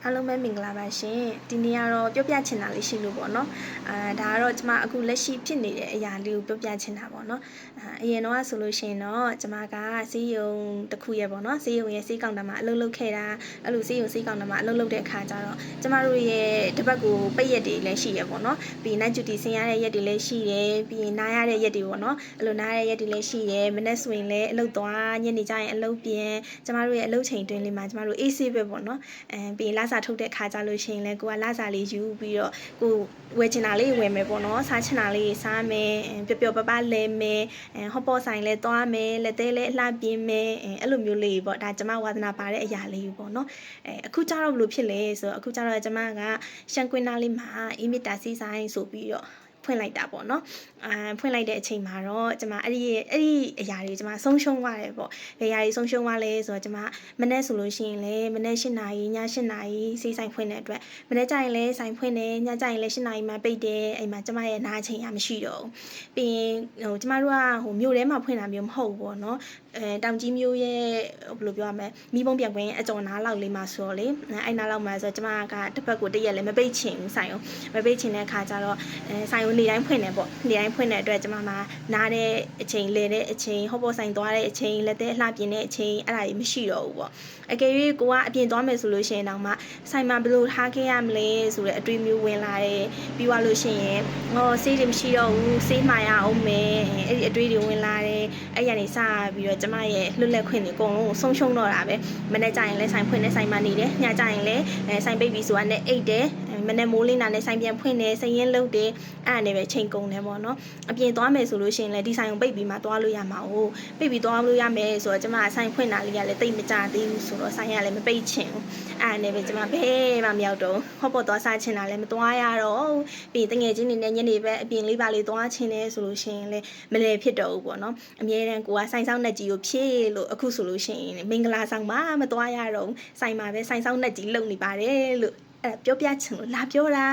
အားလုံးပဲမင်္ဂလာပါရှင်ဒီနေ့ကတော့ပြောပြချင်တာလေးရှိလို့ပေါ့နော်ဒါကတော့ကျွန်မအခုလက်ရှိဖြစ်နေတဲ့အရာလေးကိုပြောပြချင်တာပေါ့နော်အရင်တော့ဆိုလို့ရှိရင်တော့ကျွန်မကစေးရုံတစ်ခုရဲ့ပေါ့နော်စေးရုံရဲ့စေးကောင်တာမှာအလုပ်လုပ်ခဲ့တာအဲ့လိုစေးရုံစေးကောင်တာမှာအလုပ်လုပ်တဲ့အခါကျတော့ကျွန်မတို့ရဲ့တစ်ပတ်ကိုပိတ်ရက်တွေလည်းရှိရပေါ့နော်ပြီးရင် night duty ဆင်းရတဲ့ရက်တွေလည်းရှိတယ်ပြီးရင်နားရတဲ့ရက်တွေပေါ့နော်အဲ့လိုနားရတဲ့ရက်တွေလည်းရှိတယ်မနေ့ဆိုရင်လည်းအလုပ်သွားညနေကျရင်အလုပ်ပြန်ကျွန်မတို့ရဲ့အလုပ်ချိန်တွင်းလေးမှာကျွန်မတို့ AC ပဲပေါ့နော်ပြီးရင်လစာထုတ်တဲ့ခါကြလို့ရှိရင်လည်းကိုကလစာလေးယူပြီးတော့ကိုဝယ်ချင်တာလေးဝယ်မယ်ပေါ့နော်စားချင်တာလေးစားမယ်ပျော်ပျော်ပါပါလဲမယ်ဟော့ပေါ့ဆိုင်လဲသွားမယ်လက်သေးလဲအလှပြင်းမယ်အဲ့လိုမျိုးလေးပေါ့ဒါကျမဝါသနာပါတဲ့အရာလေးပေါ့နော်အခုကျတော့ဘယ်လိုဖြစ်လဲဆိုတော့အခုကျတော့ကျမကရှန်ကွင်းသားလေးမှာအီမီတာစီဆိုင်ဆိုပြီးတော့ဖွင့်လိုက်တာပေါ့နော်ဖွင့်လိုက်တဲ့အချိန်မှာတော့ကျမအဲ့ဒီအရာတွေကျမဆုံးရှုံးသွားတယ်ပေါ့ဘယ်အရာတွေဆုံးရှုံးသွားလဲဆိုတော့ကျမမနေ့ဆိုလို့ရှိရင်လေမနေ့8နာရီည8နာရီစီးဆိုင်ဖွင့်တဲ့အတွက်မနေ့ကျရင်လည်းဆိုင်ဖွင့်တယ်ညကျရင်လည်း8နာရီမှပိတ်တယ်အိမ်မှာကျမရဲ့နားချိန်ရမရှိတော့ဘူးပြီးရင်ကျမတို့ကမြို့ထဲမှာဖွင့်တာမျိုးမဟုတ်ဘူးပေါ့နော်တောင်ကြီးမြို့ရဲ့ဘယ်လိုပြောရမလဲမိဘုံပြန်ကွင်းအကျော်နားလောက်လေးမှာဆိုတော့လေအဲ့နားလောက်မှာဆိုတော့ကျမကတစ်ပတ်ကိုတစ်ရက်လည်းမပိတ်ချင်ဘူးဆိုင်အောင်မပိတ်ချင်တဲ့အခါကျတော့ဆိုင်ကိုနေတိုင်းဖွင့်တယ်ပေါ့နေတိုင်းဖွင့်တဲ့အတွက်ကျမမှာနားတဲ့အချိန်လဲတဲ့အချိန်ဟောပေါ်ဆိုင်သွားတဲ့အချိန်လက်သေးအလှပြင်းတဲ့အချိန်အဲ့ဒါကြီးမရှိတော့ဘူးပေါ့အကယ်၍ကိုကအပြင်သွားမယ်ဆိုလို့ရှိရင်တော့မှဆိုင်မှာဘယ်လိုထားခဲ့ရမလဲဆိုတဲ့အတွေးမျိုးဝင်လာတယ်ပြီးသွားလို့ရှိရင်ဆေးတွေမရှိတော့ဘူးဆေးမှာရအောင်မယ်အဲ့ဒီအတွေးတွေဝင်လာတယ်အဲ့ရနေစပြီးတော့ကျမရဲ့လွတ်လပ်ခွင့်တွေအကုန်လုံးဆုံးရှုံးတော့တာပဲမနေ့ကျရင်လည်းဆိုင်ဖွင့်နေဆိုင်မှာနေတယ်ညကျရင်လည်းဆိုင်ပိတ်ပြီးဆိုတာနဲ့အိတ်တယ်မနေ့မိုးလင်းတာနဲ့ဆိုင်ပြန်ဖွင့်နေစရင်လုတ်တယ်အဲ့ဒါနဲ့ပဲချိန်ကုန်တယ်ပေါ့နော်အပြင်သွားမယ်ဆိုလို့ရှိရင်လည်းဒီဆိုင်ကိုပိတ်ပြီးမှသွားလို့ရမှာ哦ပိတ်ပြီးသွားလို့ရမယ်ဆိုတော့ကျမဆိုင်ဖွင့်တာလေးကလည်းတိတ်မကြသေးဘူးဆိုတော့ဆိုင်ရလည်းမပိတ်ချင်ဘူးအဲ့ဒါနဲ့ပဲကျမဘဲမှမရောက်တော့ဟော့ပေါ်သွားစားချင်တာလည်းမသွားရတော့ပြီးတငယ်ချင်းတွေနဲ့ညနေပဲအပြင်လေးပါလေးသွားချင်တယ်ဆိုလို့ရှိရင်လည်းမလဲဖြစ်တော့ဘူးပေါ့နော်အမြဲတမ်းကိုကဆိုင်ဆောင်နဲ့ကြီးကိုဖြည့်လို့အခုဆိုလို့ရှိရင်မင်္ဂလာဆောင်မှမသွားရတော့ဆိုင်မှာပဲဆိုင်ဆောင်နဲ့ကြီးလုံနေပါတယ်လို့အဲ့ပြောပြချင်လို့လာပြောတာ